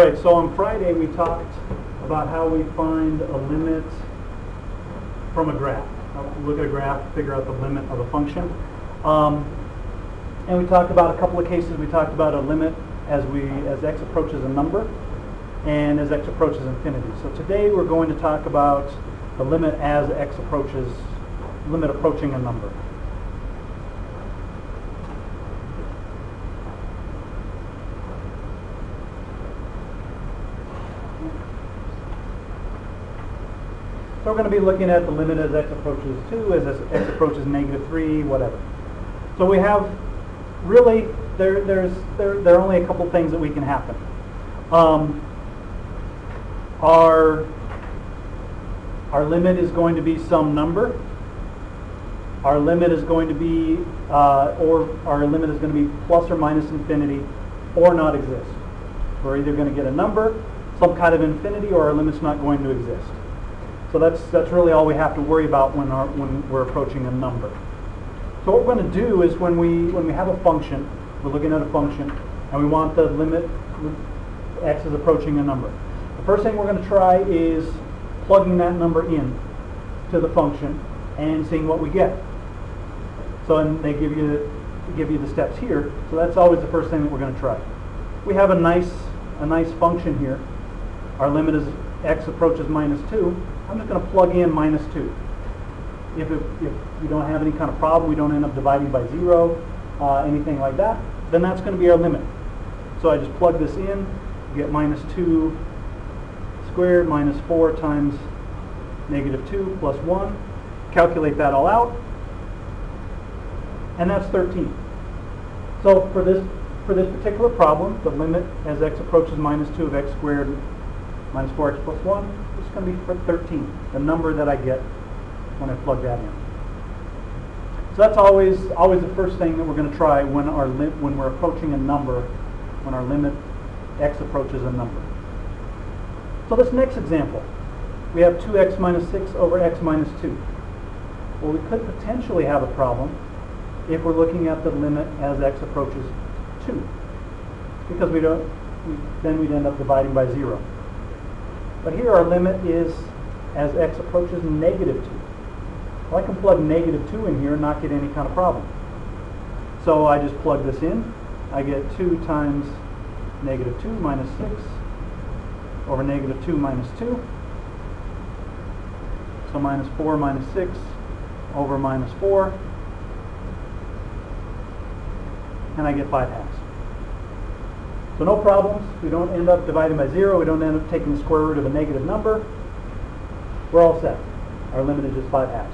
Right, so on Friday we talked about how we find a limit from a graph. Look at a graph, figure out the limit of a function. And we talked about a couple of cases. We talked about a limit as x approaches a number and as x approaches infinity. So today we're going to talk about the limit as x approaches, limit approaching a number. So we're going to be looking at the limit as x approaches 2, as x approaches -3, whatever. So we have really, there are only a couple things that we can happen. Our limit is going to be some number. Our limit is going to be, or our limit is going to be plus or minus infinity, or not exist. We're either going to get a number, some kind of infinity, or our limit's not going to exist. So that's really all we have to worry about when we're approaching a number. So what we're going to do is when we have a function, we're looking at a function, and we want the limit x is approaching a number. The first thing we're going to try is plugging that number in to the function and seeing what we get. So and they give you the steps here. So that's always the first thing that we're going to try. We have a nice function here. Our limit is x approaches -2. I'm just going to plug in -2. If we don't have any kind of problem, we don't end up dividing by 0, anything like that, then that's going to be our limit. So I just plug this in, get -2 squared minus 4 times -2 plus 1. Calculate that all out, and that's 13. So for this particular problem, the limit as x approaches -2 of x squared minus 4x plus 1 is going to be 13, the number that I get when I plug that in. So that's always the first thing that we're going to try when we're approaching a number, when our limit x approaches a number. So this next example, we have 2x minus 6 over x minus 2. Well, we could potentially have a problem if we're looking at the limit as x approaches 2, because then we'd end up dividing by 0. But here our limit is as x approaches -2. Well, I can plug -2 in here and not get any kind of problem. So I just plug this in. I get 2 times -2 minus 6 over -2 minus 2. So minus 4 minus 6 over minus 4. And I get 5/2. So no problems. We don't end up dividing by 0. We don't end up taking the square root of a negative number. We're all set. Our limit is just 5/2.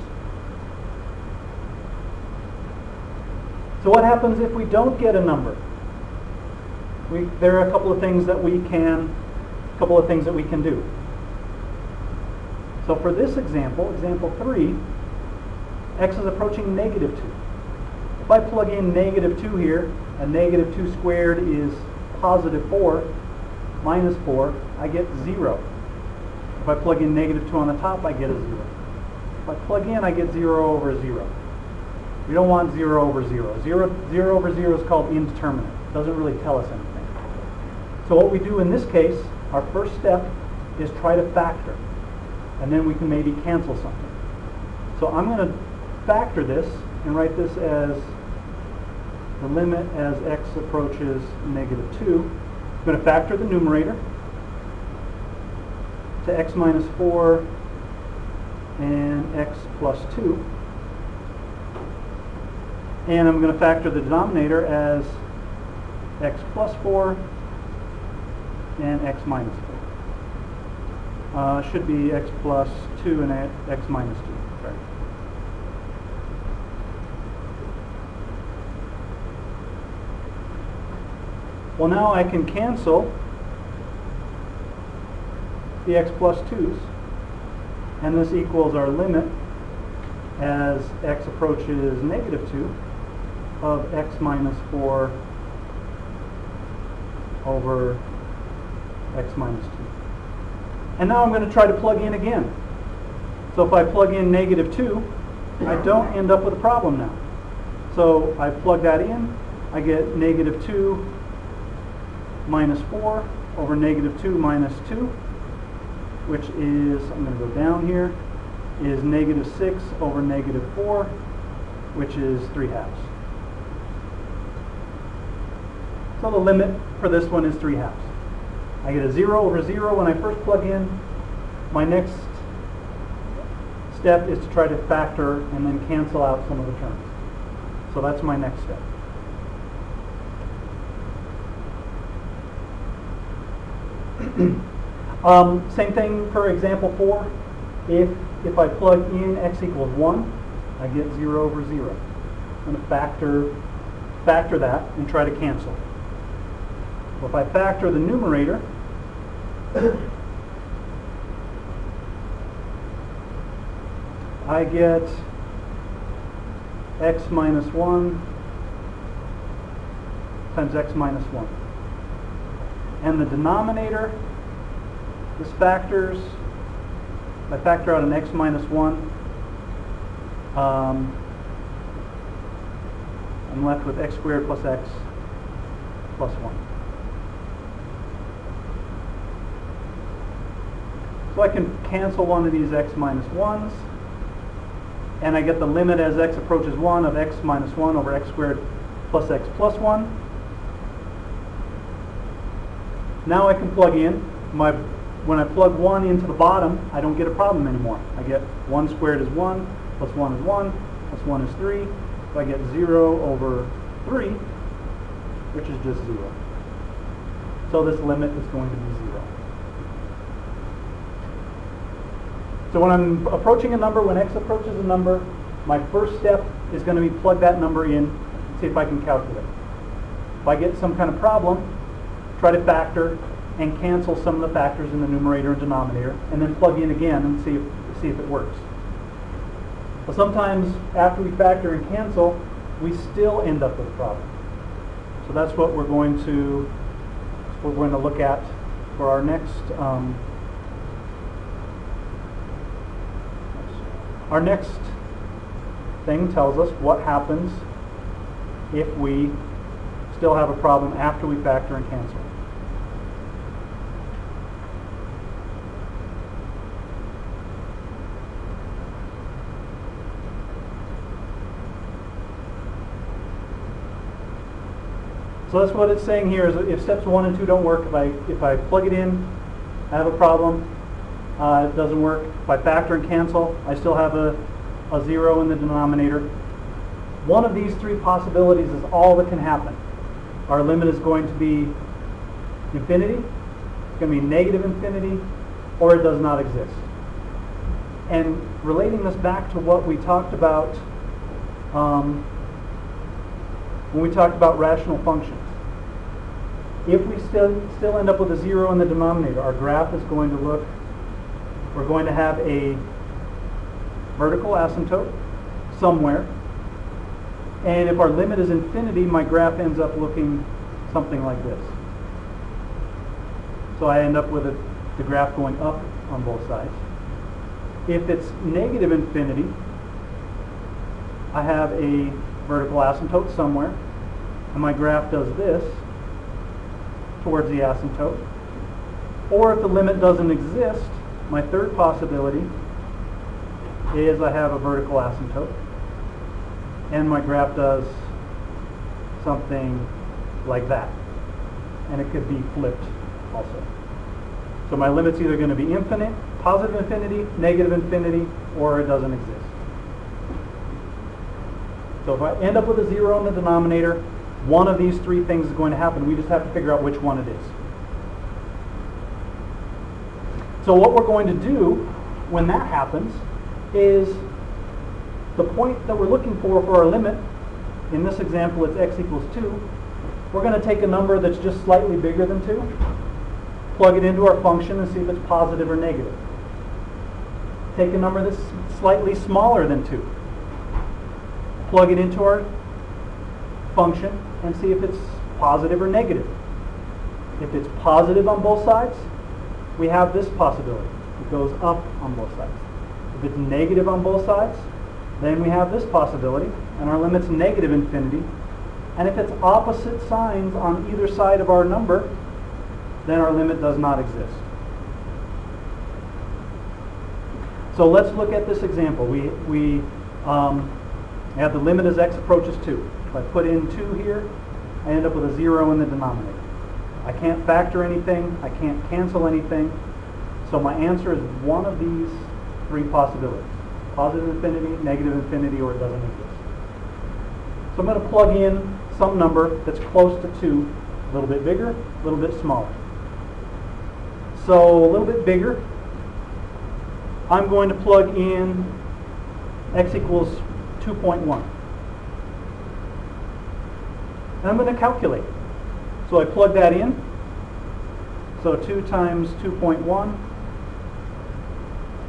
So what happens if we don't get a number? There are a couple of things that we can do. So for this example, example 3, x is approaching -2. If I plug in -2 here, and -2 squared is positive 4 minus 4, I get 0. If I plug in -2 on the top, I get a 0. If I plug in, I get 0 over 0. We don't want 0 over 0. 0 over 0 is called indeterminate. It doesn't really tell us anything. So what we do in this case, our first step is try to factor. And then we can maybe cancel something. So I'm going to factor this and write this as the limit as x approaches -2. I'm going to factor the numerator to x minus 4 and x plus 2. And I'm going to factor the denominator as x plus 4 and x minus 4. Should be x plus 2 and x minus 2. Sorry. Well, now I can cancel the x plus 2's, and this equals our limit as x approaches -2 of x minus 4 over x minus 2. And now I'm going to try to plug in again. So if I plug in -2, I don't end up with a problem now. So I plug that in, I get -2 minus 4 over negative 2 minus 2, which is, I'm going to go down here, is negative 6 over negative 4, which is 3/2. So the limit for this one is 3/2. I get a 0 over 0 when I first plug in. My next step is to try to factor and then cancel out some of the terms. So that's my next step. Same thing for example 4. If I plug in x equals 1, I get 0 over 0. I'm going to factor that and try to cancel. Well, if I factor the numerator, I get x minus 1 times x minus 1. And the denominator, this factors, I factor out an x minus 1, I'm left with x squared plus x plus 1. So I can cancel one of these x minus 1s, and I get the limit as x approaches 1 of x minus 1 over x squared plus x plus 1. Now I can plug in when I plug 1 into the bottom, I don't get a problem anymore. I get 1 squared is 1, plus 1 is 1, plus 1 is 3. So I get 0 over 3, which is just 0. So this limit is going to be 0. So when I'm approaching a number, when x approaches a number, my first step is going to be plug that number in, see if I can calculate. If I get some kind of problem, try to factor and cancel some of the factors in the numerator and denominator, and then plug in again and see if it works. But sometimes after we factor and cancel, we still end up with a problem. So that's what we're going to look at for our next thing. Tells us what happens if we still have a problem after we factor and cancel. So that's what it's saying here, is if steps 1 and 2 don't work, if I plug it in, I have a problem, it doesn't work. If I factor and cancel, I still have a 0 in the denominator. One of these 3 possibilities is all that can happen. Our limit is going to be infinity, it's going to be negative infinity, or it does not exist. And relating this back to what we talked about when we talked about rational functions. If we still end up with a 0 in the denominator, our graph is going to look, we're going to have a vertical asymptote somewhere. And if our limit is infinity, my graph ends up looking something like this. So I end up with the graph going up on both sides. If it's negative infinity, I have a vertical asymptote somewhere, and my graph does this towards the asymptote. Or if the limit doesn't exist, my third possibility is I have a vertical asymptote, and my graph does something like that. And it could be flipped also. So my limit's either going to be infinite, positive infinity, negative infinity, or it doesn't exist. So if I end up with a 0 in the denominator, one of these 3 things is going to happen. We just have to figure out which one it is. So what we're going to do when that happens is the point that we're looking for our limit. In this example, it's x equals 2. We're going to take a number that's just slightly bigger than 2, plug it into our function and see if it's positive or negative. Take a number that's slightly smaller than 2. Plug it into our function and see if it's positive or negative. If it's positive on both sides, we have this possibility. It goes up on both sides. If it's negative on both sides, then we have this possibility, and our limit's negative infinity. And if it's opposite signs on either side of our number, then our limit does not exist. So let's look at this example. We have the limit as x approaches 2. If I put in 2 here, I end up with a 0 in the denominator. I can't factor anything. I can't cancel anything. So my answer is one of these three possibilities. Positive infinity, negative infinity, or it doesn't exist. So I'm going to plug in some number that's close to 2, a little bit bigger, a little bit smaller. So a little bit bigger, I'm going to plug in x equals 2.1. And I'm going to calculate. So I plug that in. So 2 times 2.1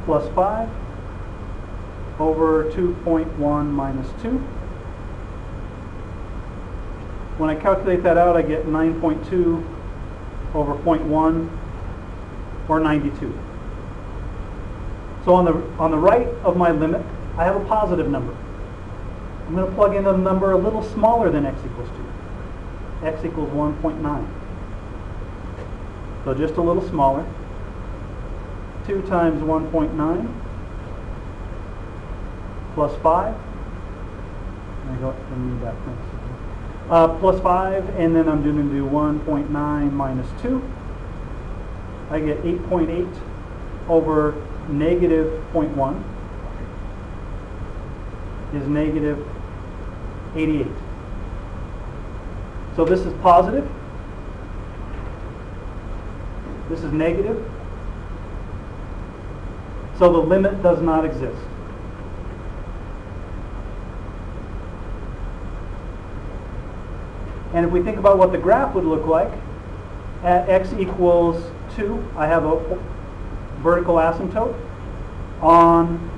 plus 5 over 2.1 minus 2. When I calculate that out, I get 9.2 over 0.1, or 92. So on the right of my limit, I have a positive number. I'm going to plug in a number a little smaller than x equals 2. X equals 1.9. So just a little smaller. 2 times 1.9 plus 5. I need that plus 5, and then I'm going to do 1.9 minus 2. I get 8.8 over negative 0.1 is negative 88. So this is positive. This is negative. So the limit does not exist. And if we think about what the graph would look like, at x equals 2, I have a vertical asymptote. On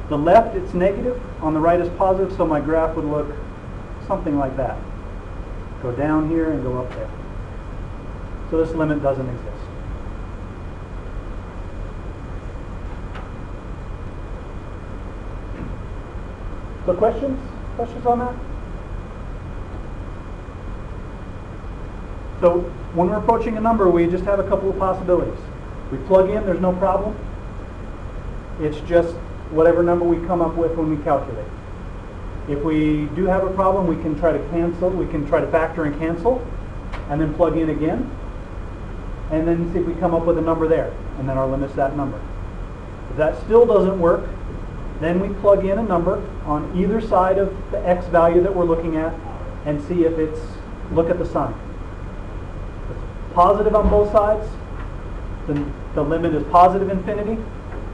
the left, it's negative. On the right, it's positive. So my graph would look something like that. Go down here and go up there. So this limit doesn't exist. So questions? Questions on that? So when we're approaching a number, we just have a couple of possibilities. We plug in, there's no problem. It's just whatever number we come up with when we calculate. If we do have a problem, we can try to cancel, we can try to factor and cancel, and then plug in again, and then see if we come up with a number there, and then our limit's that number. If that still doesn't work, then we plug in a number on either side of the x value that we're looking at, and see if it's, look at the sign. If it's positive on both sides, then the limit is positive infinity.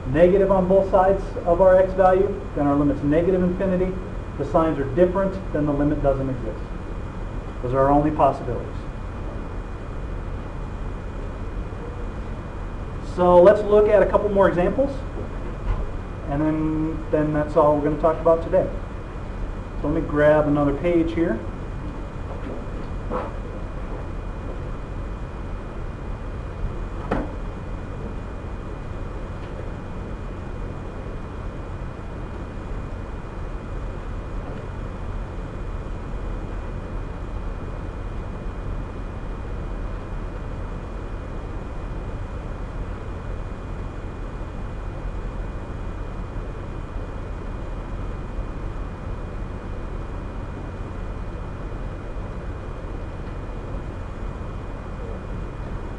Negative on both sides of our x value, then our limit's negative infinity. The signs are different, then the limit doesn't exist. Those are our only possibilities. So let's look at a couple more examples, and then that's all we're going to talk about today. So let me grab another page here.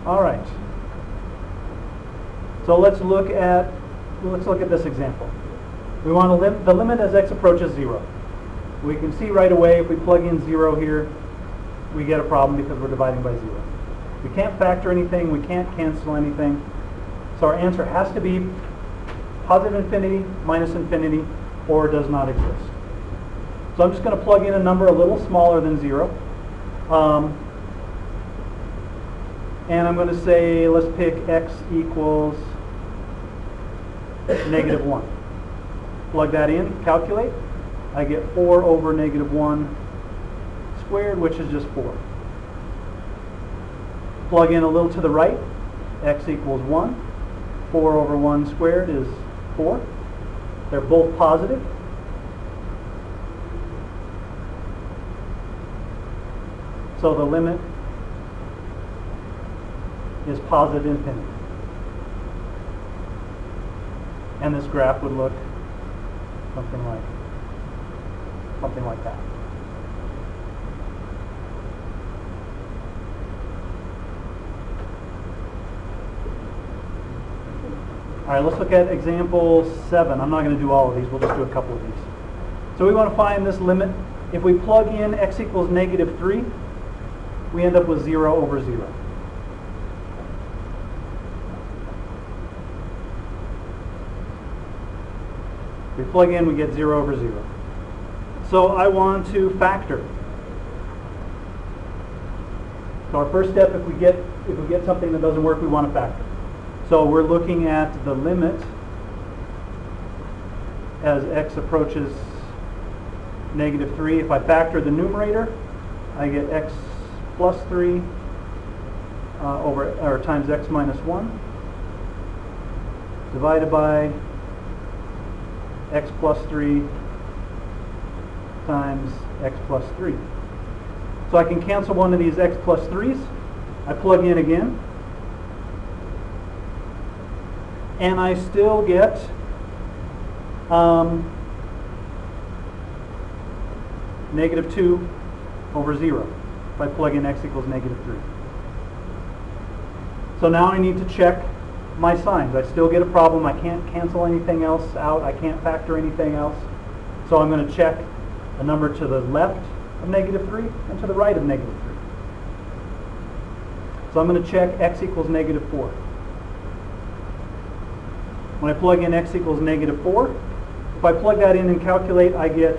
All right. So let's look at this example. We want to the limit as x approaches 0. We can see right away if we plug in 0 here, we get a problem because we're dividing by 0. We can't factor anything. We can't cancel anything. So our answer has to be positive infinity, minus infinity, or does not exist. So I'm just going to plug in a number a little smaller than 0. And I'm going to say, let's pick x equals negative 1. Plug that in, calculate. I get 4 over negative 1 squared, which is just 4. Plug in a little to the right, x equals 1. 4 over 1 squared is 4. They're both positive. So the limit is positive infinity. And this graph would look something like that. All right, let's look at example 7. I'm not going to do all of these. We'll just do a couple of these. So we want to find this limit. If we plug in x equals -3, we end up with 0 over 0. If we plug in, we get 0 over 0. So I want to factor. So our first step, if we get something that doesn't work, we want to factor. So we're looking at the limit as x approaches -3. If I factor the numerator, I get x plus 3 times x minus 1 divided by x plus 3 times x plus 3. So I can cancel one of these x plus 3's. I plug in again. And I still get -2 over 0 if I plug in x equals -3. So now I need to check my signs. I still get a problem. I can't cancel anything else out. I can't factor anything else. So I'm going to check a number to the left of -3 and to the right of -3. So I'm going to check x equals -4. When I plug in x equals -4, if I plug that in and calculate, I get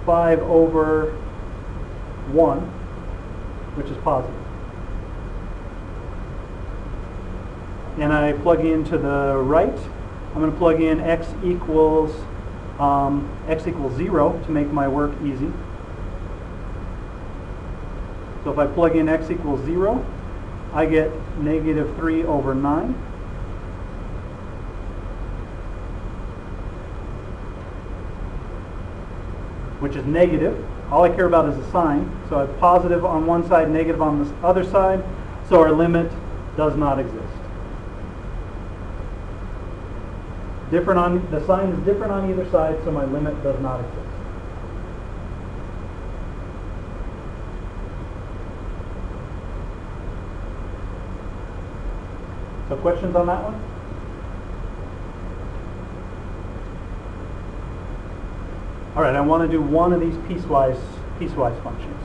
5 over 1, which is positive. And I plug in to the right. I'm going to plug in x equals 0 to make my work easy. So if I plug in x equals 0, I get -3 over 9. Which is negative. All I care about is the sign. So I have positive on one side, negative on the other side. So our limit does not exist. The sign is different on either side, so my limit does not exist. So questions on that one? All right, I want to do one of these piecewise functions.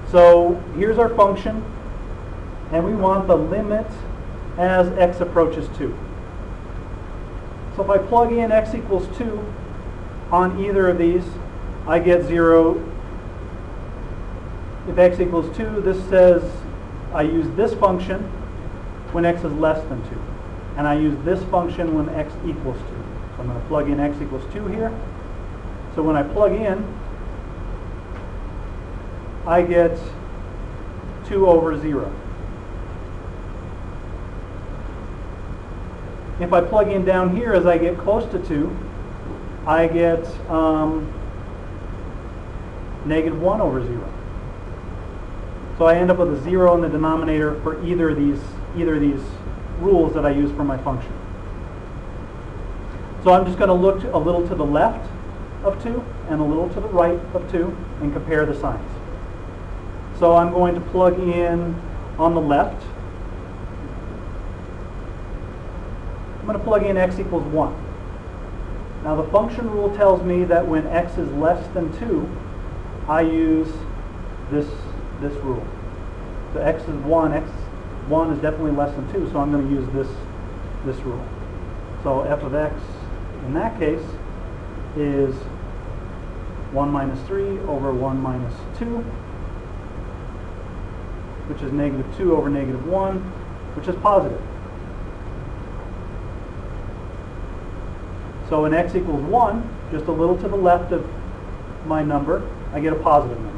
So here's our function, and we want the limit as x approaches 2. So if I plug in x equals 2 on either of these, I get 0. If x equals 2, this says I use this function when x is less than 2. And I use this function when x equals 2. So I'm going to plug in x equals 2 here. So when I plug in, I get 2 over 0. If I plug in down here as I get close to 2, I get -1 over 0. So I end up with a 0 in the denominator for either of these rules that I use for my function. So I'm just going to look a little to the left of 2 and a little to the right of 2 and compare the signs. So I'm going to plug in on the left. I'm going to plug in x equals 1. Now the function rule tells me that when x is less than 2, I use this rule. So x is 1, x1 is definitely less than 2, so I'm going to use this rule. So f of x in that case is 1 minus 3 over 1 minus 2, which is -2 over -1, which is positive. So when x equals 1, just a little to the left of my number, I get a positive number.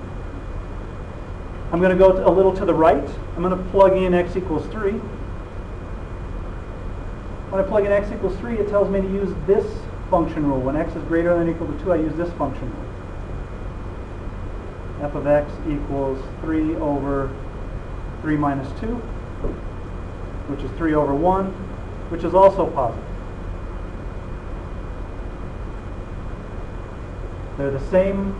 I'm going to go a little to the right. I'm going to plug in x equals 3. When I plug in x equals 3, it tells me to use this function rule. When x is greater than or equal to 2, I use this function rule. F of x equals 3 over 3 minus 2, which is 3 over 1, which is also positive. They're the same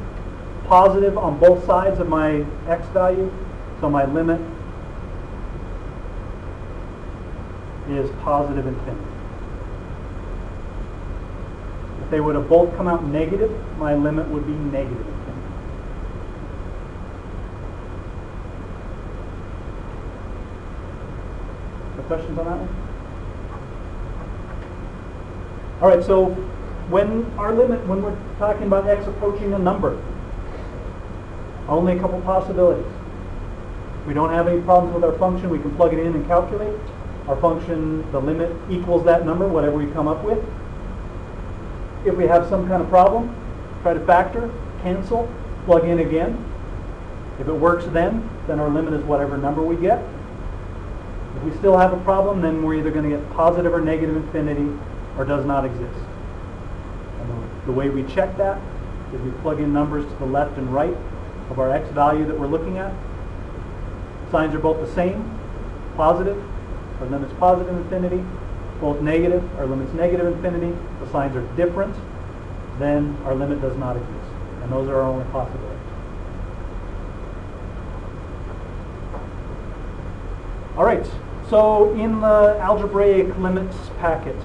positive on both sides of my x value, so my limit is positive infinity. If they would have both come out negative, my limit would be negative infinity. No questions on that one? All right, so when we're talking about x approaching a number, only a couple possibilities. We don't have any problems with our function. We can plug it in and calculate. Our function, the limit equals that number, whatever we come up with. If we have some kind of problem, try to factor, cancel, plug in again. If it works then our limit is whatever number we get. If we still have a problem, then we're either going to get positive or negative infinity, or does not exist. And the way we check that is we plug in numbers to the left and right of our x value that we're looking at. Signs are both the same, positive, our limit's positive infinity, both negative, our limit's negative infinity. The signs are different, then our limit does not exist. And those are our only possibilities. All right, so in the algebraic limits packet,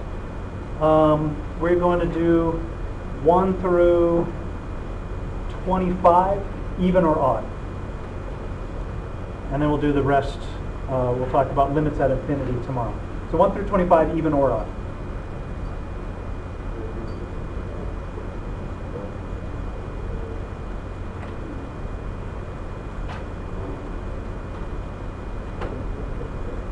we're going to do 1 through 25, even or odd. And then we'll do the rest. We'll talk about limits at infinity tomorrow. So 1 through 25, even or odd.